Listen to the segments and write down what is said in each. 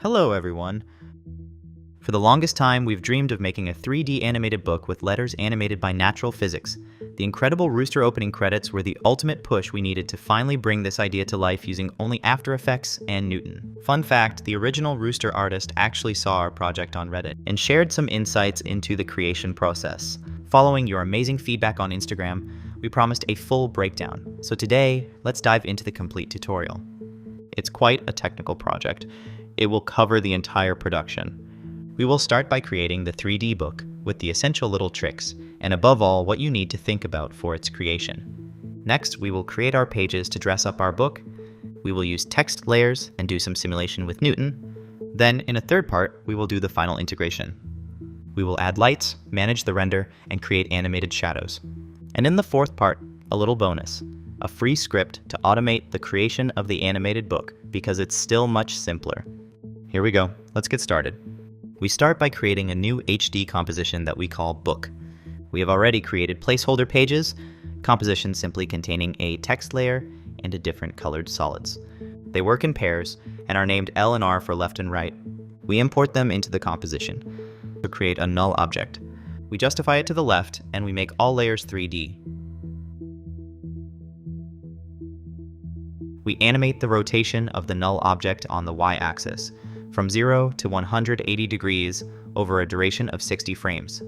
Hello everyone! For the longest time, we've dreamed of making a 3D animated book with letters animated by natural physics. The incredible Rooster opening credits were the ultimate push we needed to finally bring this idea to life using only After Effects and Newton. Fun fact, the original Rooster artist actually saw our project on Reddit and shared some insights into the creation process. Following your amazing feedback on Instagram, we promised a full breakdown. So today, let's dive into the complete tutorial. It's quite a technical project. It will cover the entire production. We will start by creating the 3D book with the essential little tricks, and above all, what you need to think about for its creation. Next, we will create our pages to dress up our book. We will use text layers and do some simulation with Newton. Then, in a third part, we will do the final integration. We will add lights, manage the render, and create animated shadows. And in the fourth part, a little bonus, a free script to automate the creation of the animated book because it's still much simpler. Here we go, let's get started. We start by creating a new HD composition that we call Book. We have already created placeholder pages, compositions simply containing a text layer and a different colored solids. They work in pairs and are named L and R for left and right. We import them into the composition to create a null object. We justify it to the left and we make all layers 3D. We animate the rotation of the null object on the y-axis from 0 to 180 degrees over a duration of 60 frames.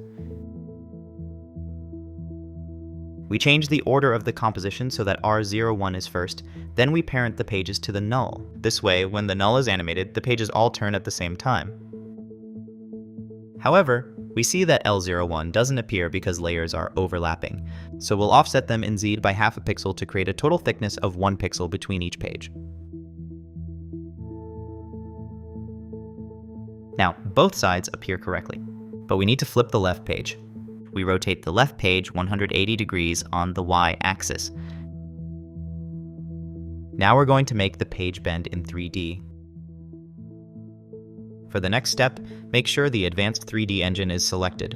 We change the order of the composition so that R01 is first, then we parent the pages to the null. This way, when the null is animated, the pages all turn at the same time. However, we see that L01 doesn't appear because layers are overlapping, so we'll offset them in Z by half a pixel to create a total thickness of 1 pixel between each page. Now, both sides appear correctly, but we need to flip the left page. We rotate the left page 180 degrees on the y-axis. Now we're going to make the page bend in 3D. For the next step, make sure the Advanced 3D engine is selected.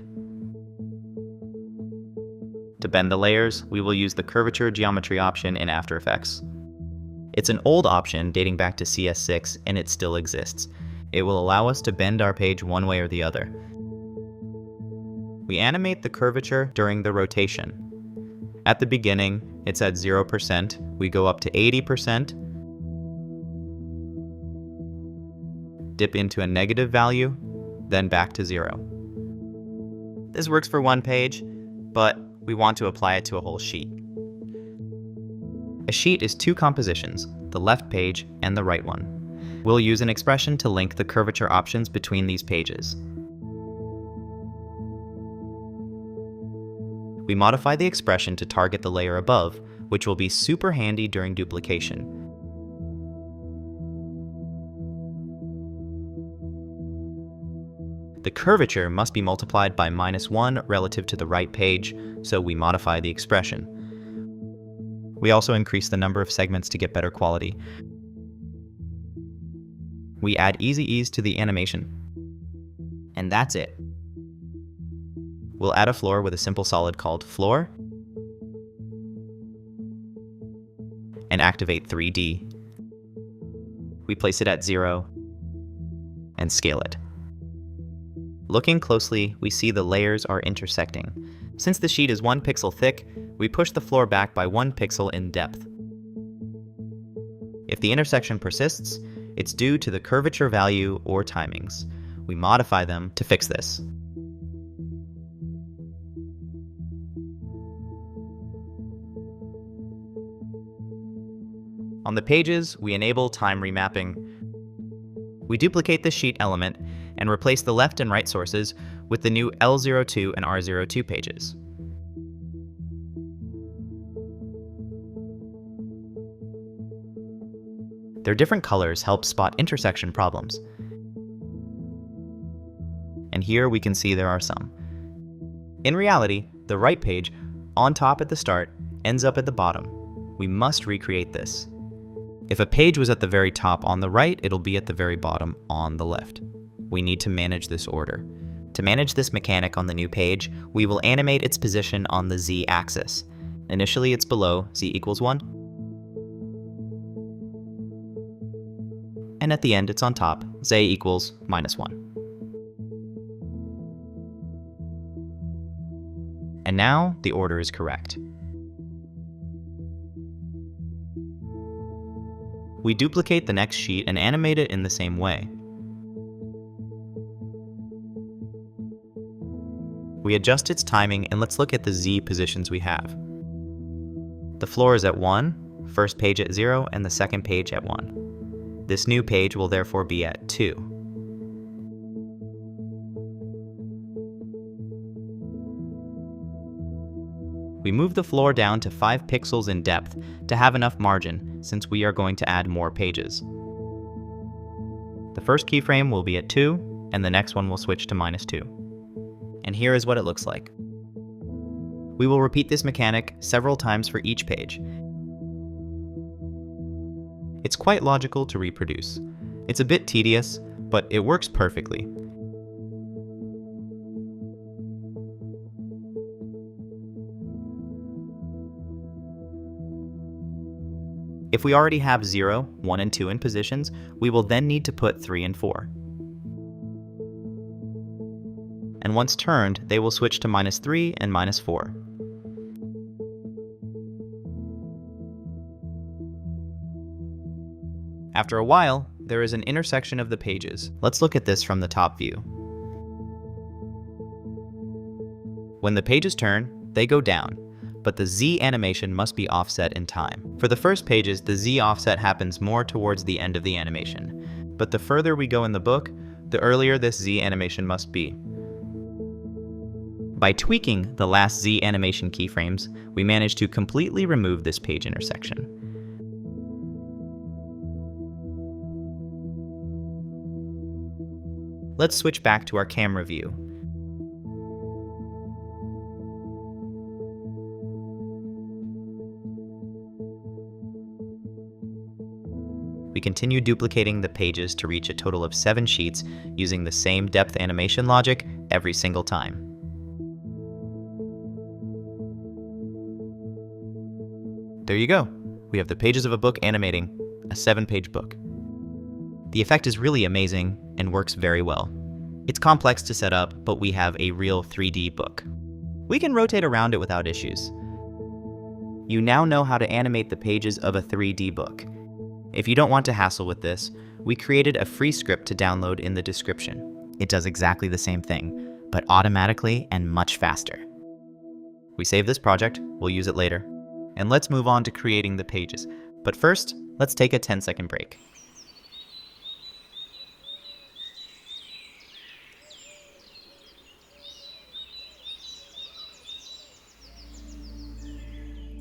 To bend the layers, we will use the Curvature geometry option in After Effects. It's an old option dating back to CS6 and it still exists. It will allow us to bend our page one way or the other. We animate the curvature during the rotation. At the beginning, it's at 0%, we go up to 80%, dip into a negative value, then back to 0. This works for one page, but we want to apply it to a whole sheet. A sheet is two compositions, the left page and the right one. We'll use an expression to link the curvature options between these pages. We modify the expression to target the layer above, which will be super handy during duplication. The curvature must be multiplied by -1 relative to the right page, so we modify the expression. We also increase the number of segments to get better quality. We add easy ease to the animation. And that's it. We'll add a floor with a simple solid called Floor and activate 3D. We place it at 0 and scale it. Looking closely, we see the layers are intersecting. Since the sheet is 1 pixel thick, we push the floor back by 1 pixel in depth. If the intersection persists, it's due to the curvature value or timings. We modify them to fix this. On the pages, we enable time remapping. We duplicate the sheet element and replace the left and right sources with the new L02 and R02 pages. Their different colors help spot intersection problems. And here we can see there are some. In reality, the right page, on top at the start, ends up at the bottom. We must recreate this. If a page was at the very top on the right, it'll be at the very bottom on the left. We need to manage this order. To manage this mechanic on the new page, we will animate its position on the z-axis. Initially it's below z = 1. and at the end it's on top, z equals -1. And now the order is correct. We duplicate the next sheet and animate it in the same way. We adjust its timing, and let's look at the Z positions we have. The floor is at 1, first page at 0, and the second page at 1. This new page will therefore be at 2. We move the floor down to 5 pixels in depth to have enough margin, since we are going to add more pages. The first keyframe will be at 2, and the next one will switch to -2. And here is what it looks like. We will repeat this mechanic several times for each page. It's quite logical to reproduce. It's a bit tedious, but it works perfectly. If we already have 0, 1, and 2 in positions, we will then need to put 3 and 4. And once turned, they will switch to -3 and -4. After a while, there is an intersection of the pages. Let's look at this from the top view. When the pages turn, they go down, but the Z animation must be offset in time. For the first pages, the Z offset happens more towards the end of the animation, but the further we go in the book, the earlier this Z animation must be. By tweaking the last Z animation keyframes, we managed to completely remove this page intersection. Let's switch back to our camera view. We continue duplicating the pages to reach a total of 7 sheets using the same depth animation logic every single time. There you go. We have the pages of a book animating a 7-page book. The effect is really amazing and works very well. It's complex to set up, but we have a real 3D book. We can rotate around it without issues. You now know how to animate the pages of a 3D book. If you don't want to hassle with this, we created a free script to download in the description. It does exactly the same thing, but automatically and much faster. We save this project, we'll use it later. And let's move on to creating the pages. But first, let's take a 10-second break.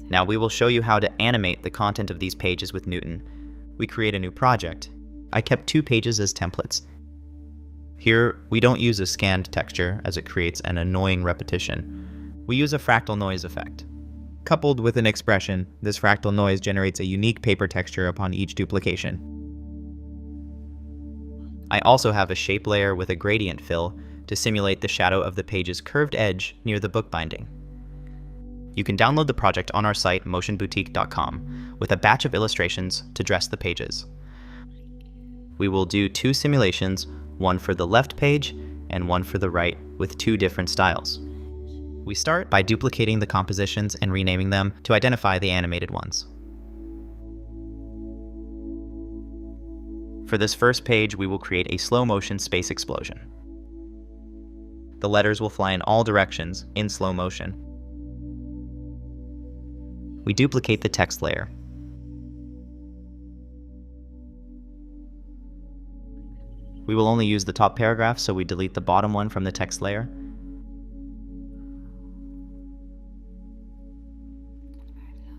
Now we will show you how to animate the content of these pages with Newton. We create a new project. I kept 2 pages as templates. Here, we don't use a scanned texture as it creates an annoying repetition. We use a fractal noise effect. Coupled with an expression, this fractal noise generates a unique paper texture upon each duplication. I also have a shape layer with a gradient fill to simulate the shadow of the page's curved edge near the book binding. You can download the project on our site, motionboutique.com, with a batch of illustrations to dress the pages. We will do 2 simulations, one for the left page and one for the right, with 2 different styles. We start by duplicating the compositions and renaming them to identify the animated ones. For this first page, we will create a slow-motion space explosion. The letters will fly in all directions in slow motion. We duplicate the text layer. We will only use the top paragraph, so we delete the bottom one from the text layer.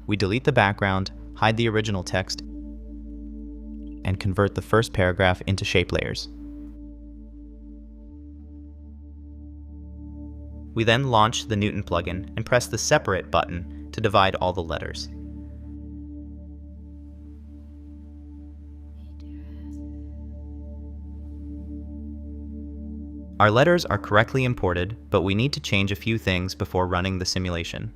We delete the background, hide the original text, and convert the first paragraph into shape layers. We then launch the Newton plugin and press the Separate button to divide all the letters. Our letters are correctly imported, but we need to change a few things before running the simulation.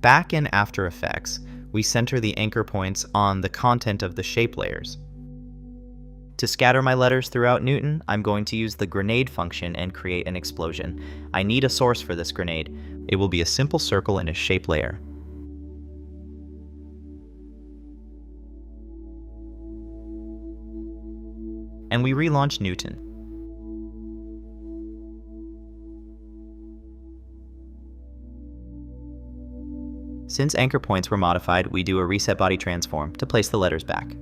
Back in After Effects, we center the anchor points on the content of the shape layers. To scatter my letters throughout Newton, I'm going to use the grenade function and create an explosion. I need a source for this grenade. It will be a simple circle in a shape layer. And we relaunch Newton. Since anchor points were modified, we do a reset body transform to place the letters back.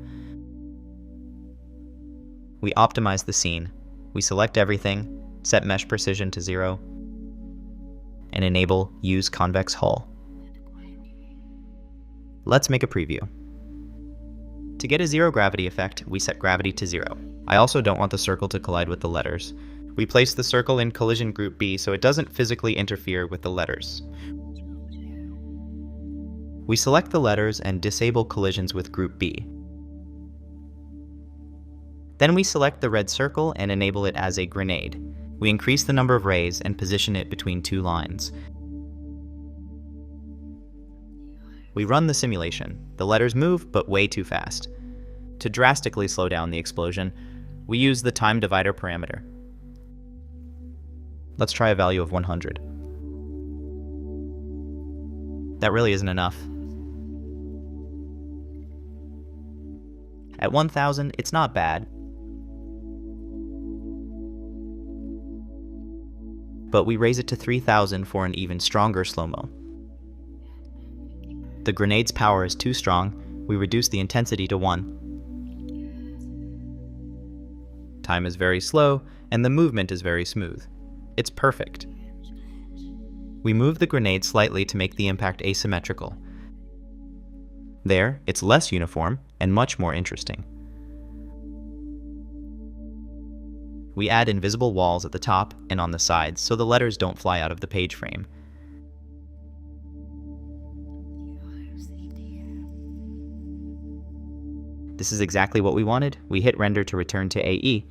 We optimize the scene. We select everything, set mesh precision to 0, and enable Use Convex Hull. Let's make a preview. To get a zero gravity effect, we set gravity to 0. I also don't want the circle to collide with the letters. We place the circle in collision group B so it doesn't physically interfere with the letters. We select the letters and disable collisions with group B. Then we select the red circle and enable it as a grenade. We increase the number of rays and position it between 2 lines. We run the simulation. The letters move, but way too fast. To drastically slow down the explosion, we use the time divider parameter. Let's try a value of 100. That really isn't enough. At 1000, it's not bad. But we raise it to 3000 for an even stronger slow-mo. The grenade's power is too strong. We reduce the intensity to 1. Time is very slow, and the movement is very smooth. It's perfect. We move the grenade slightly to make the impact asymmetrical. There, it's less uniform and much more interesting. We add invisible walls at the top and on the sides so the letters don't fly out of the page frame. This is exactly what we wanted. We hit render to return to AE.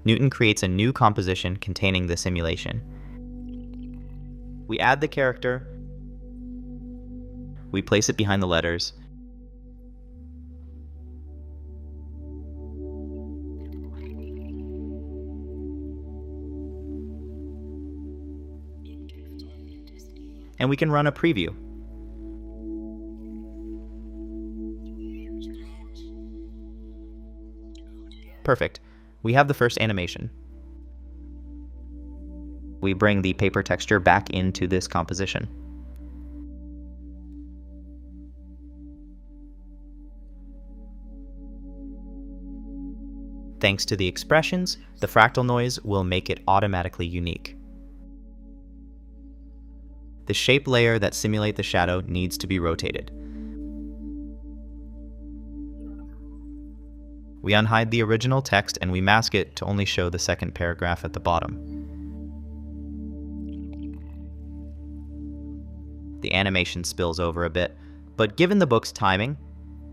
Newton creates a new composition containing the simulation. We add the character. We place it behind the letters. And we can run a preview. Perfect. We have the first animation. We bring the paper texture back into this composition. Thanks to the expressions, the fractal noise will make it automatically unique. The shape layer that simulates the shadow needs to be rotated. We unhide the original text and we mask it to only show the second paragraph at the bottom. The animation spills over a bit, but given the book's timing,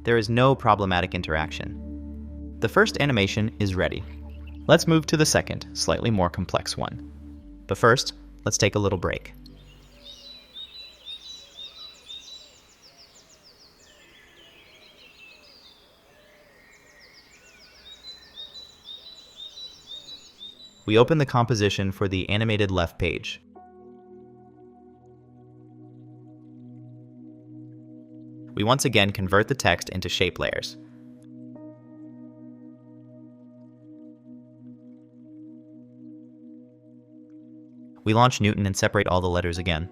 there is no problematic interaction. The first animation is ready. Let's move to the second, slightly more complex one. But first, let's take a little break. We open the composition for the animated left page. We once again convert the text into shape layers. We launch Newton and separate all the letters again.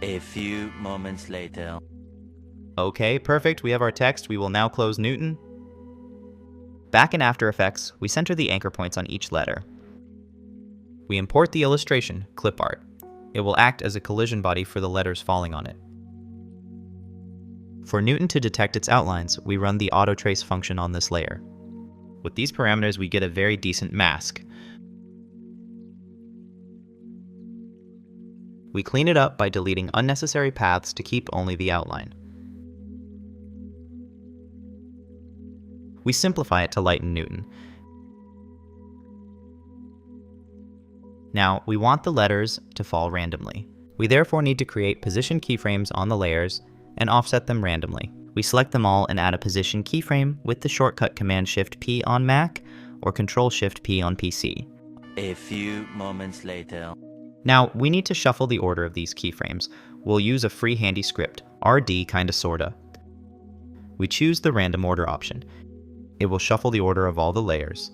A few moments later. Okay, perfect. We have our text. We will now close Newton. Back in After Effects, we center the anchor points on each letter. We import the illustration, clip art. It will act as a collision body for the letters falling on it. For Newton to detect its outlines, we run the auto trace function on this layer. With these parameters, we get a very decent mask. We clean it up by deleting unnecessary paths to keep only the outline. We simplify it to lighten Newton. Now, we want the letters to fall randomly. We therefore need to create position keyframes on the layers and offset them randomly. We select them all and add a position keyframe with the shortcut Command-Shift-P on Mac or Control-Shift-P on PC. A few moments later. Now, we need to shuffle the order of these keyframes. We'll use a free handy script, RD kinda sorta. We choose the random order option. It will shuffle the order of all the layers.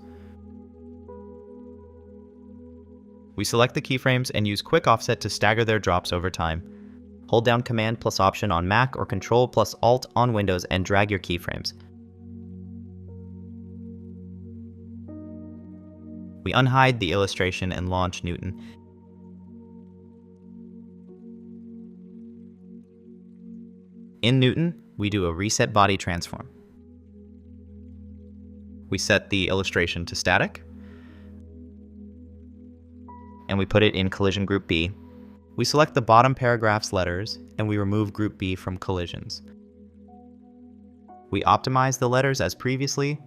We select the keyframes and use quick offset to stagger their drops over time. Hold down Command plus Option on Mac or Control plus Alt on Windows and drag your keyframes. We unhide the illustration and launch Newton. In Newton, we do a reset body transform. We set the illustration to static, and we put it in collision group B. We select the bottom paragraph's letters, and we remove group B from collisions. We optimize the letters as previously,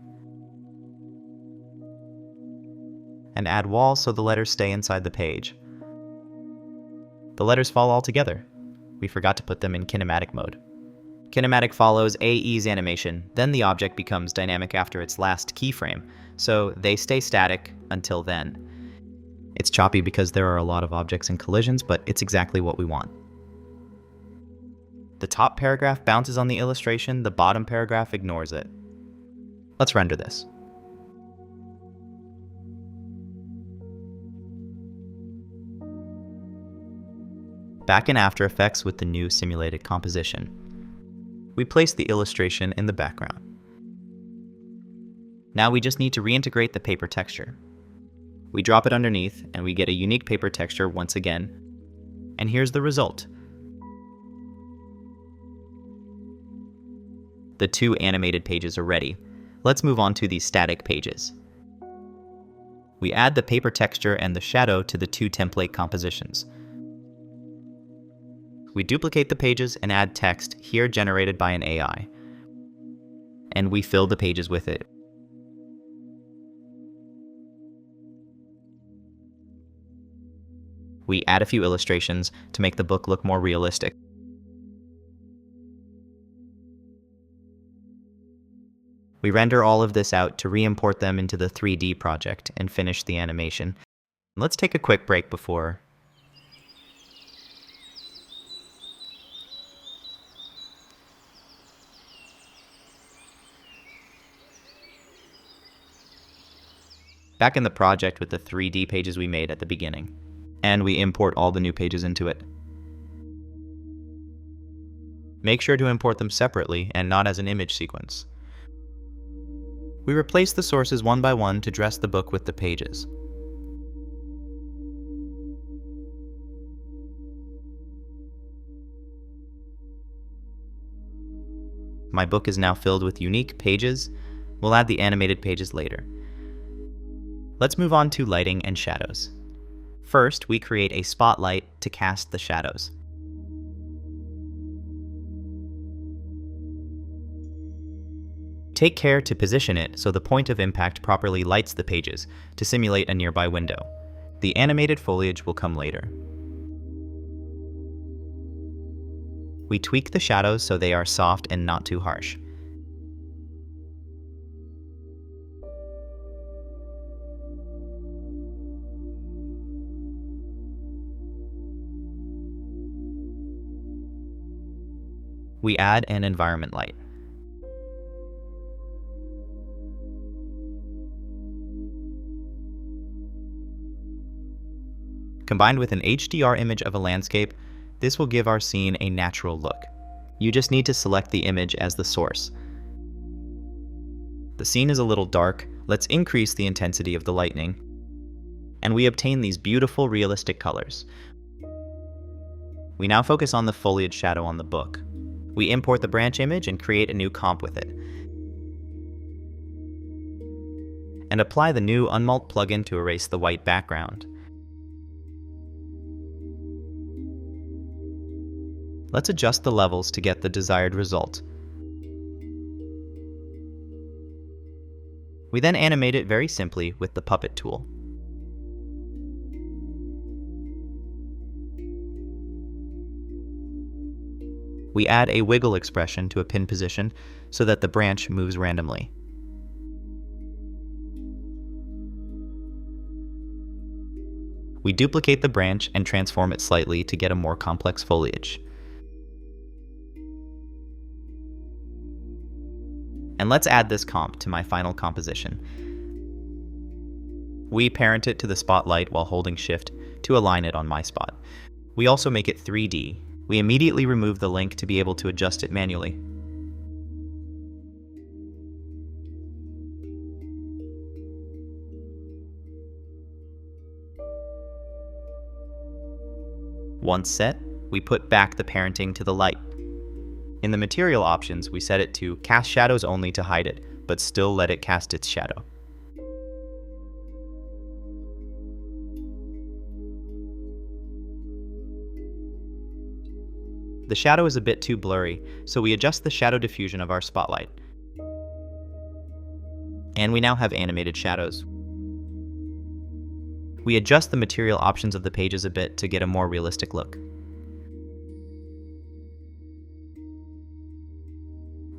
and add walls so the letters stay inside the page. The letters fall all together. We forgot to put them in kinematic mode. Kinematic follows AE's animation, then the object becomes dynamic after its last keyframe, so they stay static until then. It's choppy because there are a lot of objects in collisions, but it's exactly what we want. The top paragraph bounces on the illustration, the bottom paragraph ignores it. Let's render this. Back in After Effects with the new simulated composition. We place the illustration in the background. Now we just need to reintegrate the paper texture. We drop it underneath and we get a unique paper texture once again. And here's the result. The two animated pages are ready. Let's move on to the static pages. We add the paper texture and the shadow to the two template compositions. We duplicate the pages and add text, here generated by an AI. And we fill the pages with it. We add a few illustrations to make the book look more realistic. We render all of this out to re-import them into the 3D project and finish the animation. Let's take a quick break before. Back in the project with the 3D pages we made at the beginning. And we import all the new pages into it. Make sure to import them separately and not as an image sequence. We replace the sources one by one to dress the book with the pages. My book is now filled with unique pages. We'll add the animated pages later. Let's move on to lighting and shadows. First, we create a spotlight to cast the shadows. Take care to position it so the point of impact properly lights the pages to simulate a nearby window. The animated foliage will come later. We tweak the shadows so they are soft and not too harsh. We add an environment light. Combined with an HDR image of a landscape, this will give our scene a natural look. You just need to select the image as the source. The scene is a little dark. Let's increase the intensity of the lightning. And we obtain these beautiful realistic colors. We now focus on the foliage shadow on the book. We import the branch image and create a new comp with it. And apply the new Unmult plugin to erase the white background. Let's adjust the levels to get the desired result. We then animate it very simply with the puppet tool. We add a wiggle expression to a pin position so that the branch moves randomly. We duplicate the branch and transform it slightly to get a more complex foliage. And let's add this comp to my final composition. We parent it to the spotlight while holding Shift to align it on my spot. We also make it 3D. We immediately remove the link to be able to adjust it manually. Once set, we put back the parenting to the light. In the material options, we set it to cast shadows only to hide it, but still let it cast its shadow. The shadow is a bit too blurry, so we adjust the shadow diffusion of our spotlight. And we now have animated shadows. We adjust the material options of the pages a bit to get a more realistic look.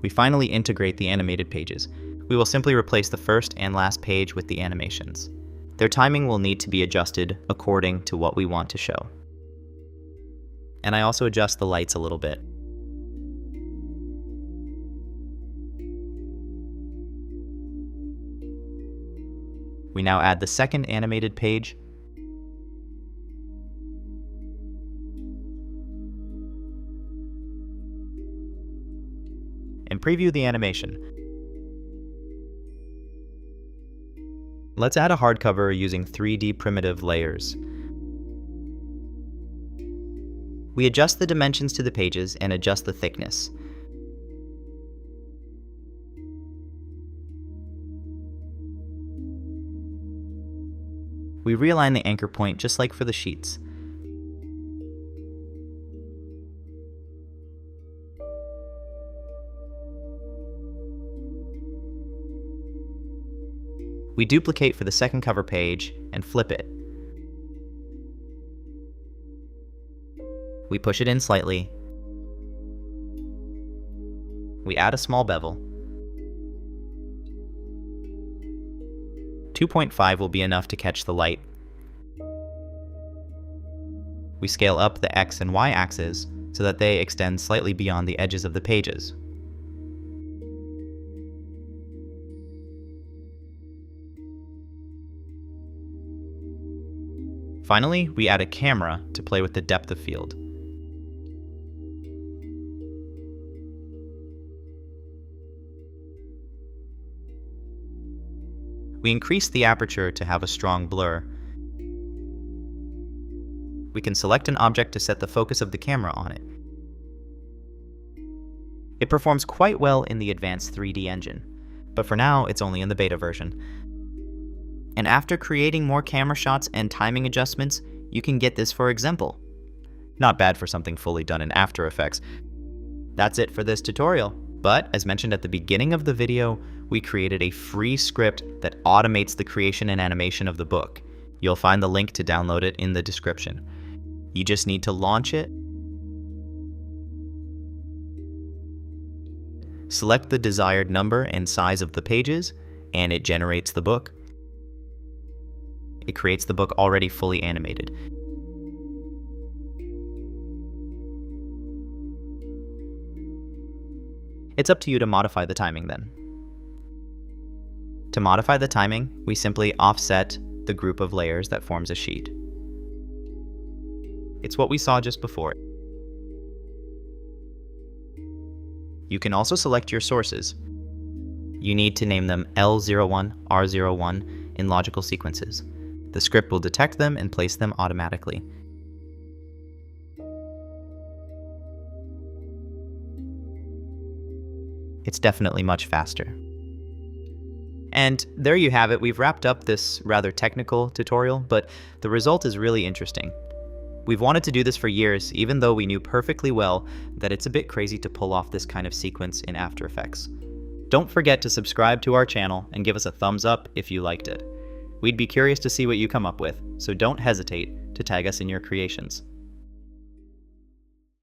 We finally integrate the animated pages. We will simply replace the first and last page with the animations. Their timing will need to be adjusted according to what we want to show. And I also adjust the lights a little bit. We now add the second animated page. And preview the animation. Let's add a hardcover using 3D primitive layers. We adjust the dimensions to the pages and adjust the thickness. We realign the anchor point just like for the sheets. We duplicate for the second cover page and flip it. We push it in slightly. We add a small bevel. 2.5 will be enough to catch the light. We scale up the X and Y axes so that they extend slightly beyond the edges of the pages. Finally, we add a camera to play with the depth of field. We increase the aperture to have a strong blur. We can select an object to set the focus of the camera on it. It performs quite well in the advanced 3D engine, but for now it's only in the beta version. And after creating more camera shots and timing adjustments, you can get this for example. Not bad for something fully done in After Effects. That's it for this tutorial, but as mentioned at the beginning of the video, we created a free script that automates the creation and animation of the book. You'll find the link to download it in the description. You just need to launch it, select the desired number and size of the pages, and it generates the book. It creates the book already fully animated. It's up to you to modify the timing then. To modify the timing, we simply offset the group of layers that forms a sheet. It's what we saw just before. You can also select your sources. You need to name them L01, R01 in logical sequences. The script will detect them and place them automatically. It's definitely much faster. And there you have it. We've wrapped up this rather technical tutorial, but the result is really interesting. We've wanted to do this for years, even though we knew perfectly well that it's a bit crazy to pull off this kind of sequence in After Effects. Don't forget to subscribe to our channel and give us a thumbs up if you liked it. We'd be curious to see what you come up with, so don't hesitate to tag us in your creations.